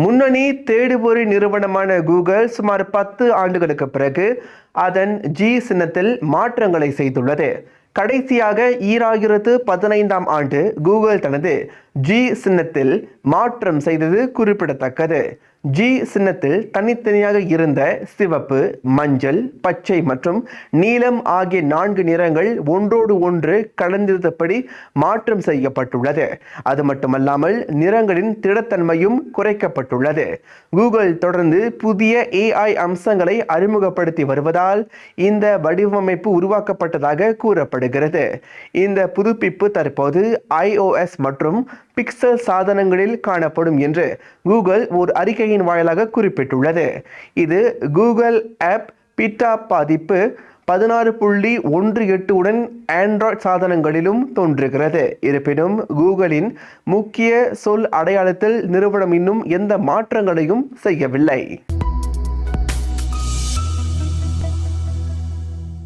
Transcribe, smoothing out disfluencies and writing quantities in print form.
முன்னணி தேடுபொறி நிறுவனமான கூகுள் சுமார் 10 ஆண்டுகளுக்கு பிறகு அதன் ஜி சின்னத்தில் மாற்றங்களை செய்துள்ளது. கடைசியாக 2015ஆம் ஆண்டு கூகுள் தனது ஜி சின்னத்தில் மாற்றம் செய்தது குறிப்பிடத்தக்கது. ஜி சின்னத்தில் தனித்தனியாக இருந்த சிவப்பு, மஞ்சள், பச்சை மற்றும் நீலம் ஆகிய 4 நிறங்கள் ஒன்றோடு ஒன்று கலந்திருந்தபடி மாற்றம் செய்யப்பட்டுள்ளது. அது மட்டுமல்லாமல் நிறங்களின் திடத்தன்மையும் குறைக்கப்பட்டுள்ளது. கூகுள் தொடர்ந்து புதிய AI அம்சங்களை அறிமுகப்படுத்தி வருவதால் இந்த வடிவமைப்பு உருவாக்கப்பட்டதாக கூறப்படுகிறது. இந்த புதுப்பிப்பு தற்போது iOS மற்றும் பிக்சல் சாதனங்களில் காணப்படும் என்று கூகுள் ஒரு அறிக்கையின் வாயிலாக குறிப்பிட்டுள்ளது. இது கூகுள் ஆப் பீட்டா பதிப்பு 16.18 உடன் ஆண்ட்ராய்டு சாதனங்களிலும் தோன்றுகிறது. இருப்பினும் கூகுளின் முக்கிய சொல் அடையாளத்தில் நிறுவனம் இன்னும் எந்த மாற்றங்களையும் செய்யவில்லை.